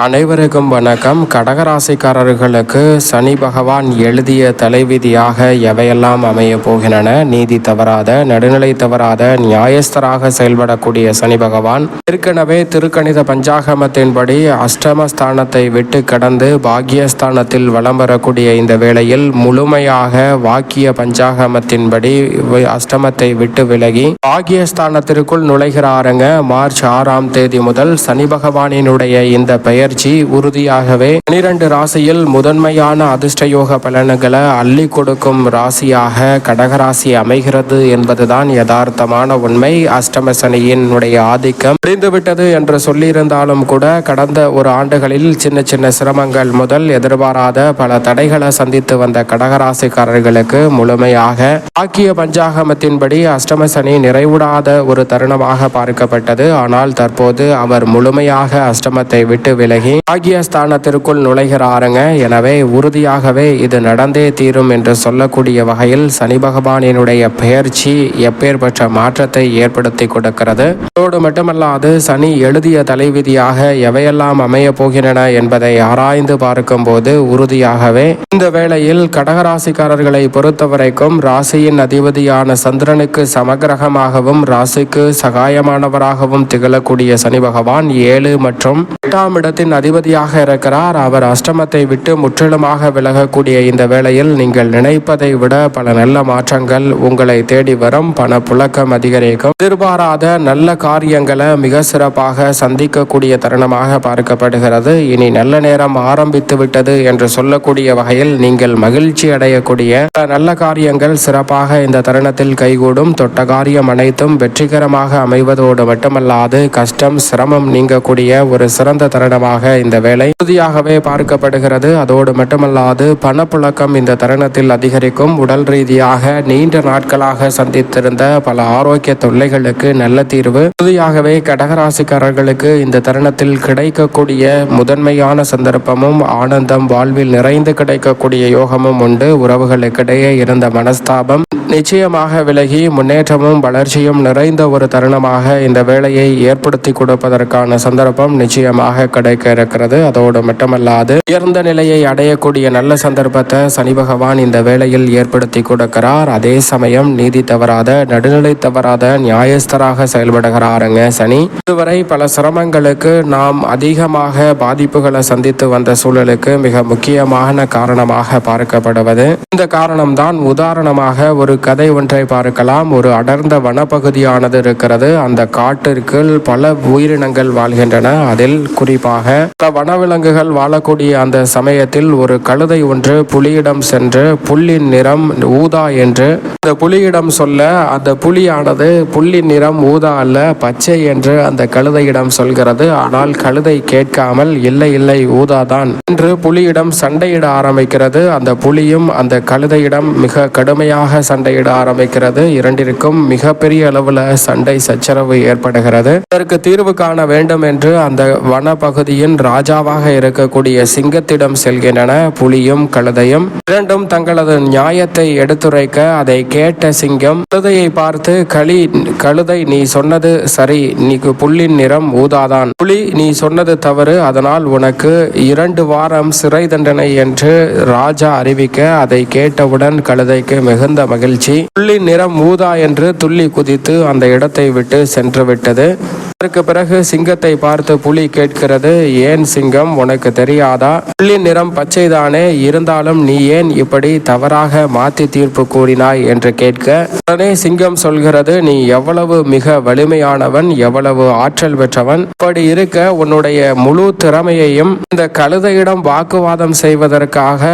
அனைவருக்கும் வணக்கம். கடகராசிக்காரர்களுக்கு சனி பகவான் எழுதிய தலைவிதியாக எவையெல்லாம் அமைய போகின்றன? நீதி தவறாத, நடுநிலை தவறாத, நியாயஸ்தராக செயல்படக்கூடிய சனி பகவான் ஏற்கனவே திருக்கணித பஞ்சாகமத்தின்படி அஷ்டமஸ்தானத்தை விட்டு கடந்து பாக்கியஸ்தானத்தில் வலம் வரக்கூடிய இந்த வேளையில் முழுமையாக வாக்கிய பஞ்சாகமத்தின்படி அஷ்டமத்தை விட்டு விலகி பாக்கியஸ்தானத்திற்குள் நுழைகிறாருங்க. மார்ச் 6ஆம் தேதி முதல் சனி பகவானினுடைய இந்த பெயர் உறுதியாகவே 12 ராசியில் முதன்மையான அதிர்ஷ்டயோக பலன்களை அள்ளி கொடுக்கும் ராசியாக கடகராசி அமைகிறது என்பதுதான் யதார்த்தமான உண்மை. அஷ்டம சனியினுடைய ஆதிக்கம் முடிந்துவிட்டது என்று சொல்லியிருந்தாலும் கூட கடந்த ஒரு ஆண்டுகளில் சின்ன சின்ன சிரமங்கள் முதல் எதிர்பாராத பல தடைகளை சந்தித்து வந்த கடகராசிக்காரர்களுக்கு முழுமையாக வாக்கிய பஞ்சாகமத்தின்படி அஷ்டம சனி நிறைவுடாத ஒரு தருணமாக பார்க்கப்பட்டது. ஆனால் தற்போது அவர் முழுமையாக அஷ்டமத்தை விட்டு விலகி பாக்கியஸ்தானத்திற்குள் நுழைகிறாருங்க. எனவே உறுதியாகவே இது நடந்தே தீரும் என்று சொல்லக்கூடிய வகையில் சனி பகவானினுடைய பெயர்ச்சி எப்பேற்பட்ட மாற்றத்தை ஏற்படுத்தி கொடுக்கிறது. அதோடு மட்டுமல்லாது சனி எழுதிய தலைவிதியாக எவையெல்லாம் அமைய போகின்றன என்பதை ஆராய்ந்து பார்க்கும் போது உறுதியாகவே இந்த வேளையில் கடகராசிக்காரர்களை பொறுத்தவரைக்கும் ராசியின் அதிபதியான சந்திரனுக்கு சமகிரகமாகவும் ராசிக்கு சகாயமானவராகவும் திகழக்கூடிய சனி பகவான் 7 மற்றும் 8ஆம் இடத்தின் அதிபதியாக இருக்கிறார். அவர் அஷ்டமத்தை விட்டு முற்றிலுமாக விலகக்கூடிய இந்த வேளையில் நீங்கள் நினைப்பதை விட பல நல்ல மாற்றங்கள் உங்களை தேடி வரும். பண புழக்கம் அதிகரிக்கும். எதிர்பாராத நல்ல காரியங்களை மிக சிறப்பாக சந்திக்கக்கூடிய தருணமாக பார்க்கப்படுகிறது. இனி நல்ல நேரம் ஆரம்பித்து விட்டது என்று சொல்லக்கூடிய வகையில் நீங்கள் மகிழ்ச்சி அடையக்கூடிய நல்ல காரியங்கள் சிறப்பாக இந்த தருணத்தில் கைகூடும். தொட்ட காரியம் அனைத்தும் வெற்றிகரமாக அமைவதோடு மட்டுமல்லாது கஷ்டம் சிரமம் நீங்கக்கூடிய ஒரு சிறந்த தருணமாக இந்த வேலை உறுதியாகவே பார்க்கப்படுகிறது. அதோடு மட்டுமல்லாது பணப்புழக்கம் இந்த தருணத்தில் அதிகரிக்கும். உடல் ரீதியாக நீண்ட நாட்களாக சந்தித்திருந்த பல ஆரோக்கிய தொல்லைகளுக்கு நல்ல தீர்வு உறுதியாகவே கடகராசிக்காரர்களுக்கு இந்த தருணத்தில் கிடைக்கக்கூடிய முதன்மையான சந்தர்ப்பமும் ஆனந்தம் வாழ்வில் நிறைந்து கிடைக்கக்கூடிய யோகமும் உண்டு. உறவுகளுக்கிடையே இருந்த மனஸ்தாபம் நிச்சயமாக விலகி முன்னேற்றமும் வளர்ச்சியும் நிறைந்த ஒரு தருணமாக இந்த வேலையை ஏற்படுத்தி கொடுப்பதற்கான சந்தர்ப்பம் நிச்சயமாக கிடைக்க இருக்கிறது. அதோடு மட்டுமல்லாது உயர்ந்த நிலையை அடையக்கூடிய நல்ல சந்தர்ப்பத்தை சனி பகவான் இந்த வேளையில் ஏற்படுத்தி கொடுக்கிறார். அதே சமயம் நீதி தவறாத, நடுநிலை தவறாத, நியாயஸ்தராக செயல்படுகிறாருங்க சனி. இதுவரை பல சிரமங்களுக்கு நாம் அதிகமாக பாதிப்புகளை சந்தித்து வந்த சூழலுக்கு மிக முக்கியமான காரணமாக பார்க்கப்படுவது இந்த காரணம்தான். உதாரணமாக ஒரு கதை ஒன்றை பார்க்கலாம். ஒரு அடர்ந்த வனப்பகுதியானது இருக்கிறது. அந்த காட்டிற்குள் பல உயிரினங்கள் வாழ்கின்றன. அதில் குறிப்பாக பல வனவிலங்குகள் வாழக்கூடிய அந்த சமயத்தில் ஒரு கழுதை ஒன்று புலியிடம் சென்று புல்லின் நிறம் ஊதா என்று அந்த புலியிடம் சொல்ல, அந்த புலியானது புல்லின் நிறம் ஊதா அல்ல பச்சை என்று அந்த கழுதையிடம் சொல்கிறது. ஆனால் கழுதை கேட்காமல் இல்லை இல்லை ஊதாதான் என்று புலியிடம் சண்டையிட ஆரம்பிக்கிறது. அந்த புலியும் அந்த கழுதையிடம் மிக கடுமையாக சண்டையிட ஆரம்பிக்கிறது. இரண்டிற்கும் மிகப்பெரிய அளவில் சண்டை சச்சரவு ஏற்படுகிறது. இதற்கு தீர்வு காண வேண்டும் என்று அந்த வனப்பகுதியின் ராஜாவாக இருக்கக்கூடிய சிங்கத்திடம் செல்கின்றன. புலியும் கழுதையும் இரண்டும் தங்களது நியாயத்தை எடுத்துரைக்க அதை கேட்ட சிங்கம் கழுதையை பார்த்து, கழுதை நீ சொன்னது சரி, நீ புல்லின் நிறம் ஊதாதான். புலி நீ சொன்னது தவறு, அதனால் உனக்கு 2 வாரம் சிறை தண்டனை என்று ராஜா அறிவிக்க அதை கேட்டவுடன் கழுதைக்கு மிகுந்த மகிழ்ச்சி. புல்லின் நிறம் ஊதா என்று துள்ளி குதித்து அந்த இடத்தை விட்டு சென்று விட்டது. அதற்கு பிறகு சிங்கத்தை பார்த்து புலி கேட்கிறது, ஏன் சிங்கம் உனக்கு தெரியாதா? புல்லின் நிறம் பச்சைதானே, இருந்தாலும் நீ ஏன் இப்படி தவறாக மாற்றி தீர்ப்பு கூறினாய் என்று கேட்க உடனே சிங்கம் சொல்கிறது, நீ எவ்வளவு மிக வலிமையானவன், எவ்வளவு ஆற்றல் பெற்றவன். இப்படி இருக்க உன்னுடைய முழு திறமையையும் இந்த கழுதையிடம் வாக்குவாதம் செய்வதற்காக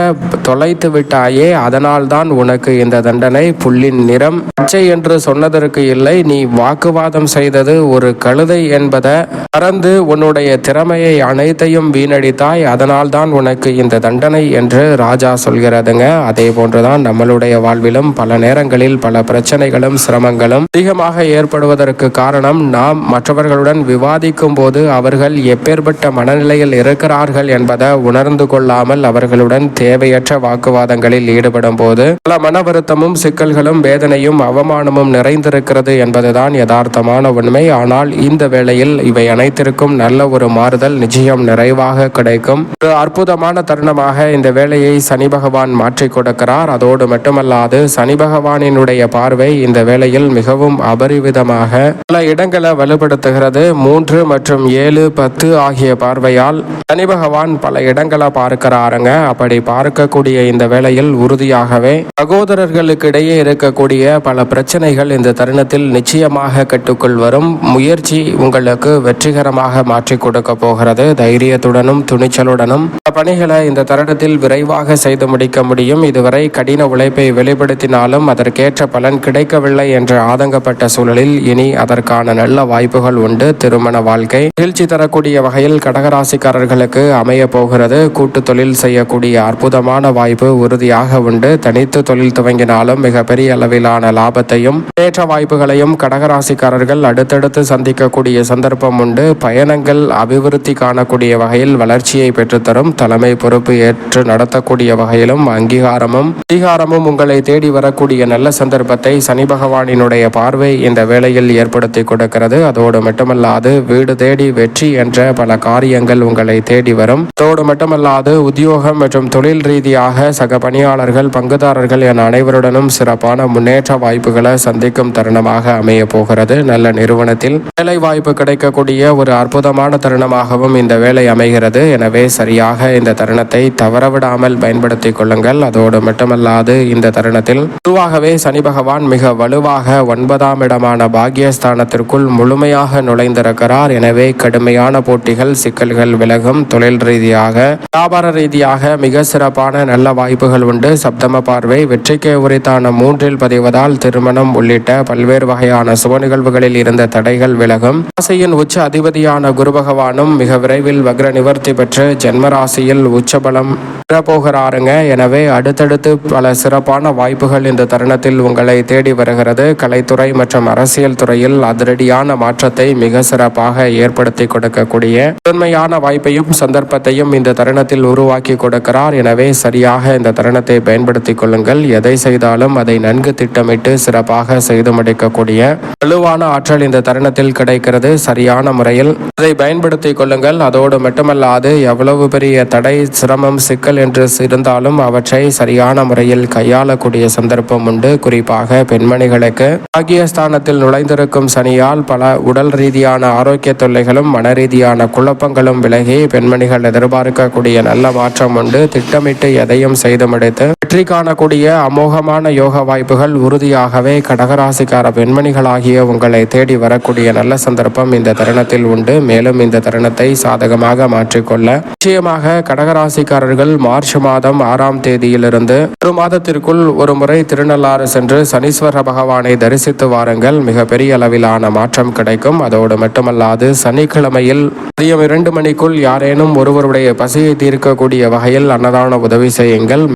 தொலைத்து விட்டாயே, அதனால் தான் உனக்கு இந்த தண்டனை. புல்லின் நிறம் பச்சை என்று சொன்னதற்கு இல்லை, நீ வாக்குவாதம் செய்தது ஒரு கழுதை என்பதை மறந்து உன்னுடைய திறமையை அனைத்தையும் வீணடித்தாய், அதனால் தான் உனக்கு இந்த தண்டனை என்று ராஜா சொல்கிறதுங்க. அதே போன்றுதான் நம்மளுடைய வாழ்விலும் பல நேரங்களில் பல பிரச்சனைகளும் சிரமங்களும் அதிகமாக ஏற்படுவதற்கு காரணம் நாம் மற்றவர்களுடன் விவாதிக்கும் போது அவர்கள் எப்பேற்பட்ட மனநிலையில் இருக்கிறார்கள் என்பதை உணர்ந்து கொள்ளாமல் அவர்களுடன் தேவையற்ற வாக்குவாதங்களில் ஈடுபடும் போது பல மன வருத்தமும் சிக்கல் சிக்கல்களும் வேதனையும் அவமானமும் நிறைந்திருக்கிறது என்பதுதான் யதார்த்தமான உண்மை. ஆனால் இந்த வேளையில் இவை அனைத்திற்கும் நல்ல ஒரு மாறுதல் நிச்சயம் நிறைவாக கிடைக்கும். ஒரு அற்புதமான தருணமாக இந்த வேளையை சனி பகவான் மாற்றிக் கொடுக்கிறார். அதோடு மட்டுமல்லாது சனி பகவானினுடைய பார்வை இந்த வேளையில் மிகவும் அபரிவிதமாக பல இடங்களை வலுப்படுத்துகிறது. 3 மற்றும் 7, 10 ஆகிய பார்வையால் சனி பகவான் பல இடங்களை பார்க்கிறாருங்க. அப்படி பார்க்கக்கூடிய இந்த வேளையில் உறுதியாகவே சகோதரர்களுக்கு இடையே இருக்கக்கூடிய பல பிரச்சனைகள் இந்த தருணத்தில் நிச்சயமாக கட்டுக்குள் வரும். முயற்சி உங்களுக்கு வெற்றிகரமாக மாற்றி கொடுக்க போகிறது. தைரியத்துடனும் துணிச்சலுடனும் பணிகளை இந்த தருணத்தில் விரைவாக செய்து முடிக்க முடியும். இதுவரை கடின உழைப்பை வெளிப்படுத்தினாலும் அதற்கேற்ற பலன் கிடைக்கவில்லை என்று ஆதங்கப்பட்ட சூழலில் இனி அதற்கான நல்ல வாய்ப்புகள் உண்டு. திருமண வாழ்க்கை மகிழ்ச்சி தரக்கூடிய வகையில் கடகராசிக்காரர்களுக்கு அமைய போகிறது. கூட்டு தொழில் செய்யக்கூடிய அற்புதமான வாய்ப்பு உறுதியாக உண்டு. தனித்து தொழில் துவங்கினாலும் மிகப்பெரிய அளவிலான லாபத்தையும் ஏற்ற வாய்ப்புகளையும் கடகராசிக்காரர்கள் அடுத்தடுத்து சந்திக்கக்கூடிய சந்தர்ப்பம் உண்டு. பயணங்கள் அபிவிருத்தி காணக்கூடிய வகையில் வளர்ச்சியை பெற்றுத்தரும். தலைமை பொறுப்பு ஏற்று நடத்தக்கூடிய வகையிலும் அதிகாரமும் உங்களை தேடி வரக்கூடிய நல்ல சந்தர்ப்பத்தை சனி பகவானினுடைய பார்வை இந்த வேளையில் ஏற்படுத்தி கொடுக்கிறது. அதோடு மட்டுமல்லாது வீடு தேடி வெற்றி என்ற பல காரியங்கள் உங்களை தேடி வரும். அதோடு மட்டுமல்லாது உத்தியோகம் மற்றும் தொழில் ரீதியாக சக பணியாளர்கள் பங்குதாரர்கள் என அனைவருடனும் சிறப்பான முன்னேற்ற வாய்ப்புகளை சந்திக்கும் தருணமாக அமைய போகிறது. நல்ல நிறுவனத்தில் வேலை வாய்ப்பு கிடைக்கக்கூடிய ஒரு அற்புதமான தருணமாகவும் இந்த வேலை அமைகிறது. எனவே சரியாக இந்த தருணத்தை தவறவிடாமல் பயன்படுத்திக் கொள்ளுங்கள். அதோடு மட்டுமல்லாது இந்த தருணத்தில் பொதுவாகவே சனி பகவான் மிக வலுவாக 9ஆம் இடமான பாக்கியஸ்தானத்திற்குள் முழுமையாக நுழைந்திருக்கிறார். எனவே கடுமையான போட்டிகள் சிக்கல்கள் விலகும். தொழில் ரீதியாக வியாபார ரீதியாக மிக சிறப்பான நல்ல வாய்ப்புகள் உண்டு. சப்தம பார்வை வெற்றிக்கு உரித்தான 3இல் பதிவதால் திருமணம் உள்ளிட்ட பல்வேறு வகையான சுப நிகழ்வுகளில் இருந்த தடைகள் விலகும். ராசியின் உச்ச அதிபதியான குரு பகவானும் மிக விரைவில் வக்ர நிவர்த்தி பெற்று ஜென்மராசியில் உச்சபலம் பெறப்போகிறாருங்க. எனவே அடுத்தடுத்து பல சிறப்பான வாய்ப்புகள் இந்த தருணத்தில் உங்களை தேடி வருகிறது. கலைத்துறை மற்றும் அரசியல் துறையில் அதிரடியான மாற்றத்தை மிக சிறப்பாக ஏற்படுத்தி கொடுக்கக்கூடிய முதன்மையான வாய்ப்பையும் சந்தர்ப்பத்தையும் இந்த தருணத்தில் உருவாக்கி கொடுக்கிறார். எனவே சரியாக இந்த தருணத்தை பயன்படுத்திக் கொள்ளுங்கள். எதை செய்தாலும் அதை நன்கு திட்டமிட்டு சிறப்பாக செய்து முடிக்கக்கூடிய வலுவான ஆற்றல் இந்த தருணத்தில் கிடைக்கிறது. சரியான முறையில் அதை பயன்படுத்திக் கொள்ளுங்கள். அதோடு மட்டுமல்லாது எவ்வளவு பெரிய தடை சிரமம் சிக்கல் என்று இருந்தாலும் அவற்றை சரியான முறையில் கையாளக்கூடிய சந்தர்ப்பம் உண்டு. குறிப்பாக பெண்மணிகளுக்கு பாக்கியஸ்தானத்தில் நுழைந்திருக்கும் சனியால் பல உடல் ரீதியான ஆரோக்கிய தொல்லைகளும் மன ரீதியான குழப்பங்களும் விலகி பெண்மணிகள் எதிர்பார்க்கக்கூடிய நல்ல மாற்றம் உண்டு. திட்டமிட்டு எதையும் செய்து முடித்து வெற்றி காணக்கூடிய அமோகமான யோக வாய்ப்புகள் உறுதியாகவே கடகராசிக்கார பெண்மணிகளாகிய உங்களை தேடி வரக்கூடிய நல்ல சந்தர்ப்பம் இந்த தருணத்தில் உண்டு. மேலும் இந்த தருணத்தை சாதகமாக மாற்றிக்கொள்ள நிச்சயமாக கடகராசிக்காரர்கள் மார்ச் மாதம் 6ஆம் தேதியிலிருந்து ஒரு மாதத்திற்குள் ஒரு முறை திருநள்ளாறு சென்று சனீஸ்வர பகவானை தரிசித்து வாருங்கள். மிகப்பெரிய அளவிலான மாற்றம் கிடைக்கும். அதோடு மட்டுமல்லாது சனிக்கிழமையில் மதியம் 2 மணிக்குள் யாரேனும் ஒருவருடைய பசியை தீர்க்கக்கூடிய வகையில் அன்னதான உதவி செய்யுங்கள்.